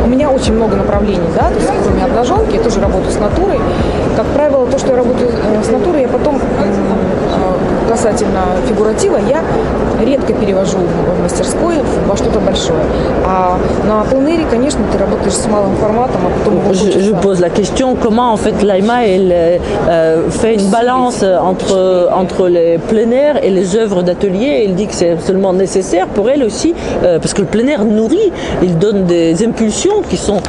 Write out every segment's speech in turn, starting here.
у меня очень много направлений, да, то есть кроме обнаженки, я тоже работаю с натурой. Как правило, то, что я работаю с натурой, я потом касательно фигуратива, я редко перевожу в мастерской во что-то большое. А на пленэре, конечно, ты работаешь с малым форматом, а потом... Je pose la question, comment en fait Laïma elle, fait une balance entre les plein air et les œuvres d'atelier. Elle dit que c'est absolument nécessaire pour elle aussi, parce que le plein air nourrit, il donne des impulsions qui sont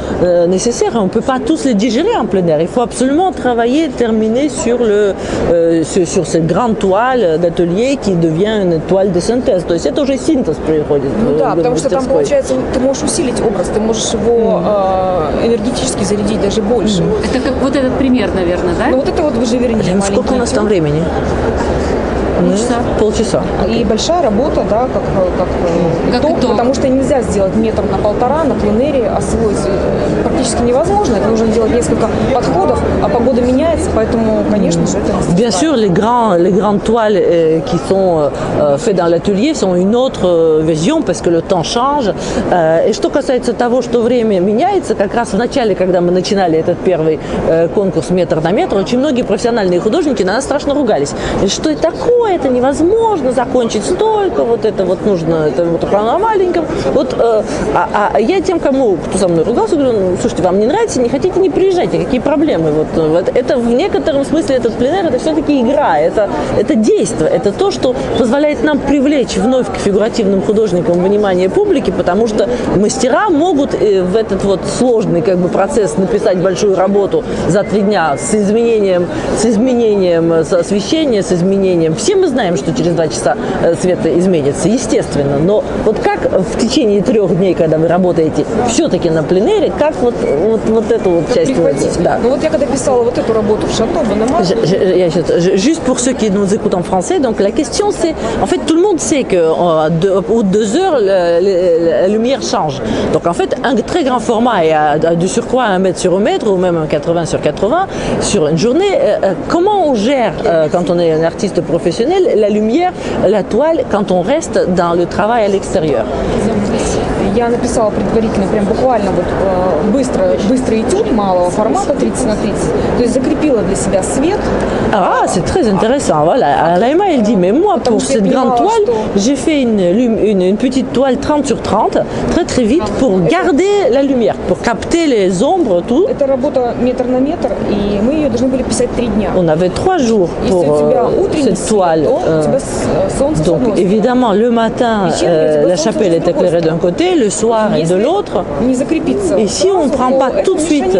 nécessaires et on ne peut pas tous les digérer en plein air. Il faut absolument travailler, terminer sur cette grande toile d'atelier qui devient une toile de synthèse. То есть это уже синтез происходит. Ну да, потому что там, получается, ты можешь усилить образ, ты можешь его энергетически зарядить даже больше. Это как вот этот пример, наверное, да? Ну вот это вот выживерение. Сколько у нас там времени? Полчаса. И большая работа, да, как итог, потому что нельзя сделать метр на полтора на пленэре, освоить практически невозможно. Это нужно делать несколько подходов, а погода меняется, поэтому, конечно же, это... Bien sûr, les grandes toiles qui sont faites dans l'atelier sont une autre vision, parce que le temps change. И что касается того, что время меняется, как раз в начале, когда мы начинали этот первый конкурс метр на метр, очень многие профессиональные художники на нас страшно ругались. И что это такое? Это невозможно закончить столько, вот это вот нужно, это вот на маленьком. Вот, я тем, кто со мной ругался, говорю, ну, слушайте, вам не нравится, не хотите, не приезжайте, какие проблемы? Вот, это в некотором смысле этот пленэр, это все-таки игра, это действие, это то, что позволяет нам привлечь вновь к фигуративным художникам внимание публики, потому что мастера могут в этот вот сложный как бы процесс написать большую работу за 3 дня с изменением освещения, с изменением. Все мы знаем, что через 2 часа свет изменится, естественно, но вот как в течение 3 дней, когда вы работаете все-таки на пленэре, как вот эту вот часть... Да. Ну вот я когда писала вот эту работу в Шато, Juste pour ceux qui nous écoutent en français, donc la question c'est, en fait tout le monde sait qu'au 2 heures la lumière change. Donc en fait un très grand format et de surcroît 1 mètre sur 1 mètre ou même un 80 sur 80 sur une journée, comment on gère quand on est un artiste professionnel la lumière, la toile, quand on reste dans le travail à l'extérieur? Я написала предварительно, прям буквально вот быстрый этюд малого формата 30 на 30, то есть закрепила для себя свет. Ah, c'est très intéressant. Voilà, Laïma, elle dit, mais moi, pour cette grande toile, j'ai fait une petite toile 30 sur 30, très très vite, pour garder la lumière, pour capter les ombres, tout. Это работа метр на метр, и мы ее должны были писать 3 дня. On avait 3 jours pour cette toile. Donc évidemment, le matin, la chapelle est éclairée d'un côté, le soir est de l'autre. Et si on ne prend pas tout de suite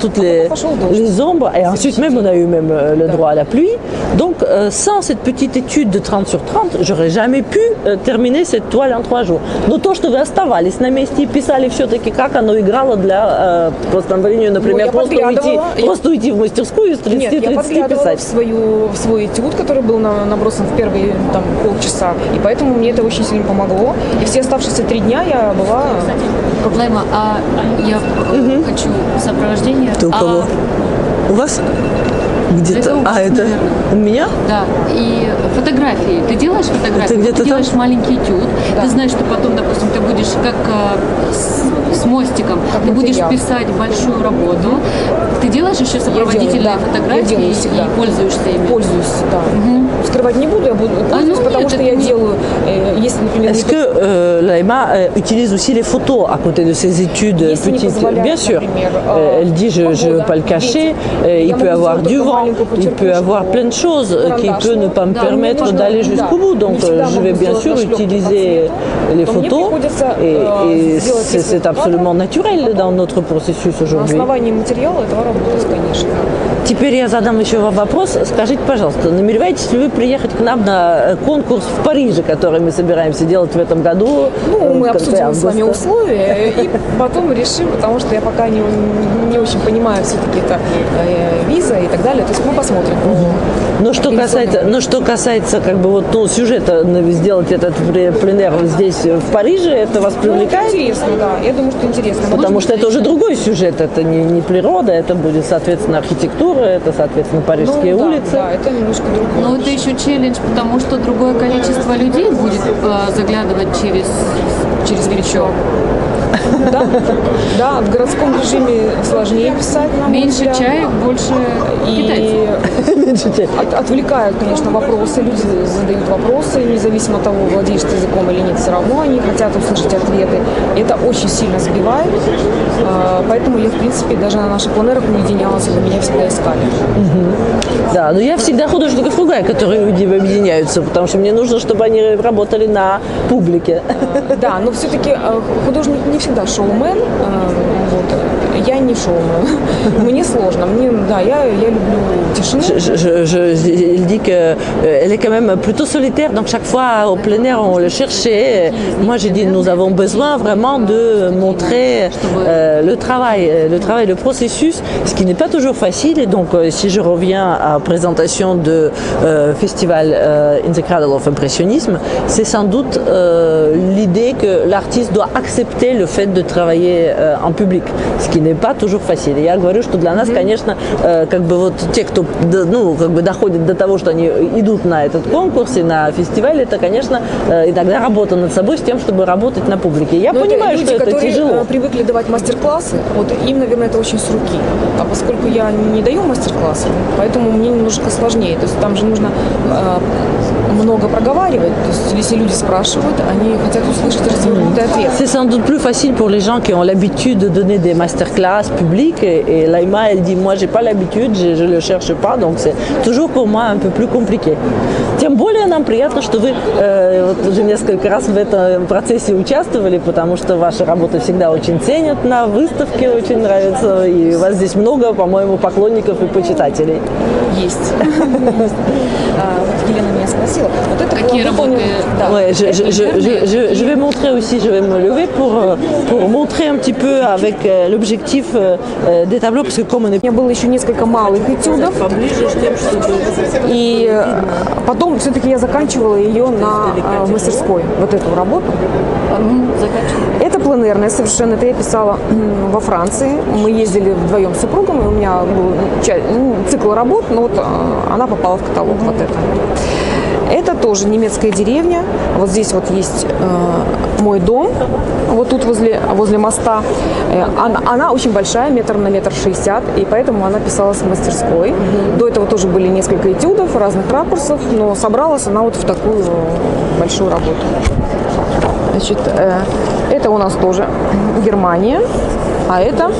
toutes les ombres, et ensuite même on a eu même le droit à la pluie, donc sans cette petite étude de 30 sur 30, j'aurais jamais pu terminer cette toile en 3 jours. Но то, что вы оставались на месте и писали все-таки, как оно играло для постановления, например, просто уйти в мастерскую и с 30-30 писать. В свой этюд, который был набросан в первые полчаса, и поэтому мне это очень сильно помогло. И все оставшиеся 3 дня я была... Лайма, я хочу сопровождение. Ты у кого? У вас? Где-то? Это у меня? Да. И фотографии. Ты делаешь фотографии? Ты делаешь маленький этюд. Да. Ты знаешь, что потом, допустим, ты будешь как с мостиком, ты будешь писать большую работу. Ты делаешь еще сопроводительные фотографии и пользуешься ими? Пользуюсь, да. Скрывать не буду, я буду пользоваться, потому что я делаю, если, например... Est-ce que Laïma utilise aussi les photos à côté de ses études petites? Bien sûr. Elle dit, je ne veux pas le cacher, il peut y avoir du vent, il peut y avoir plein de choses qui peuvent ne pas me permettre d'aller jusqu'au bout. Donc je vais bien sûr utiliser les photos et c'est absolument naturel dans notre processus aujourd'hui. Теперь я задам еще вам вопрос. Скажите, пожалуйста, намереваетесь ли вы приехать к нам на конкурс в Париже, который мы собираемся делать в этом году? Ну, мы обсудим с вами условия и потом решим, потому что я пока не очень понимаю все-таки это виза и так далее. То есть мы посмотрим. Но что касается как бы сюжета, сделать этот пленэр здесь в Париже, это вас привлекает? Интересно, да. Я думаю, что интересно. Потому что это уже другой сюжет, это не природа, это будет, соответственно, архитектура, это, соответственно, парижские улицы. Да, это немножко другое. Но это еще челлендж, потому что другое количество людей будет заглядывать через плечо. Да, в городском режиме сложнее писать, на мой Меньше взгляд. чаек, больше китайцев. И отвлекают, конечно, вопросы. Люди задают вопросы, независимо от того, владеешь ты языком или нет, все равно они хотят услышать ответы. И это очень сильно сбивает. Поэтому я, в принципе, даже на наших пленерах не уединялась, и меня всегда искали. Да, но я всегда художников ругаю, которые объединяются, потому что мне нужно, чтобы они работали на публике. Да, но все-таки художник не всегда шоумен. Вот. Я не шоумен. Мне сложно. Я люблю тишину. Il dit qu'elle est quand même plutôt solitaire, donc chaque fois au plein air on le cherchait. Moi j'ai dit nous avons besoin vraiment de montrer le travail, le processus, ce qui n'est pas toujours facile. Et donc si je reviens à la présentation de festival In the Cradle of Impressionisme, c'est sans doute l'idée que l'artiste doit accepter le fait de travailler en public, ce qui n'est pas toujours facile. И я говорю, что для нас, конечно, как бы вот те, кто доходит до того, что они идут на этот конкурс и на фестиваль, это, конечно, иногда работа над собой с тем, чтобы работать на публике. Я понимаю, люди, что это которые тяжело. привыкли давать мастер-классы, вот им, наверное, это очень с руки. А поскольку я не даю мастер-классы, поэтому мне немножко сложнее. То есть там же нужно много проговаривать. То есть если люди спрашивают, они хотят услышать развернутый ответ. C'est sans doute plus facile pour les gens qui ont l'habitude de donner des masterclass publiques. Et Laïma, elle dit, moi, j'ai pas l'habitude, je le cherche pas, donc c'est toujours pour moi un peu plus compliqué. Тем более нам приятно, что вы вот уже несколько раз в этом процессе участвовали, потому что ваши работы всегда очень ценят на выставке, очень нравится, и у вас здесь много, по-моему, поклонников и почитателей. Есть. Елена меня спросила. Вот это Какие работы? Ouais, je vais montrer aussi, je vais me lever pour montrer un petit peu avec l'objectif des tableaux, parce que comme on est... У меня было еще несколько малых этюдов, и потом все-таки я заканчивала ее в мастерской, вот эту работу. Это пленерная совершенно, это я писала во Франции. Мы ездили вдвоем с супругом, и у меня был цикл работ, но вот она попала в каталог, вот это. Это тоже немецкая деревня. Вот здесь вот есть мой дом, вот тут возле моста. Она очень большая, 1 на 1,60 м, и поэтому она писалась в мастерской. До этого тоже были несколько этюдов разных ракурсов, но собралась она вот в такую большую работу. Значит, это у нас тоже Германия, а это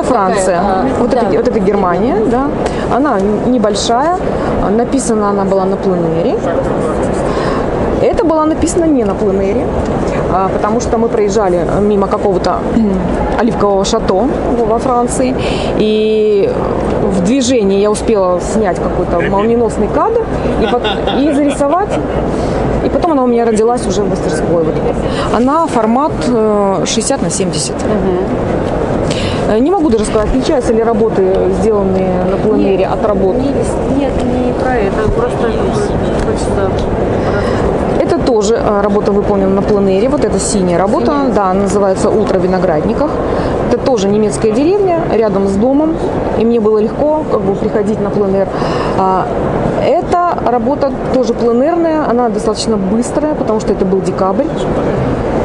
Франция. Вот это Германия, да. Она небольшая, написана она была на пленэре. Это было написано не на пленэре, потому что мы проезжали мимо какого-то оливкового шато во Франции, и в движении я успела снять какой-то молниеносный кадр и зарисовать. И потом она у меня родилась уже в мастерской. Вот. Она формат 60 на 70. Не могу даже сказать, отличаются ли работы, сделанные на пленэре, от работ. Нет, не про это, просто хочется... Это тоже работа выполнена на пленэре. Вот это синяя работа, да, называется «Утро в виноградниках». Это тоже немецкая деревня, рядом с домом, и мне было легко приходить на пленэр. Эта работа тоже пленэрная, она достаточно быстрая, потому что это был декабрь,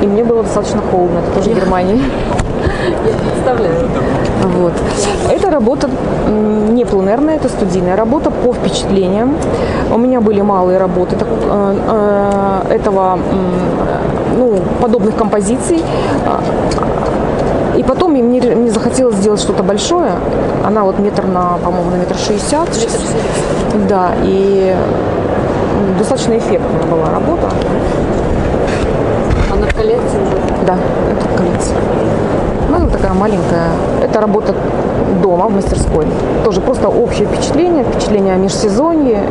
и мне было достаточно холодно. Это тоже Германия. Я представляю. Вот. Эта работа не пленэрная, это студийная работа по впечатлениям. У меня были малые работы подобных композиций. И потом мне захотелось сделать что-то большое. Она вот по-моему, на 1,60 м. Да, и достаточно эффектная была работа. Она в коллекции уже? Да, это в коллекции. Она такая маленькая. Это работа дома, в мастерской. Тоже просто общее впечатление о межсезонье.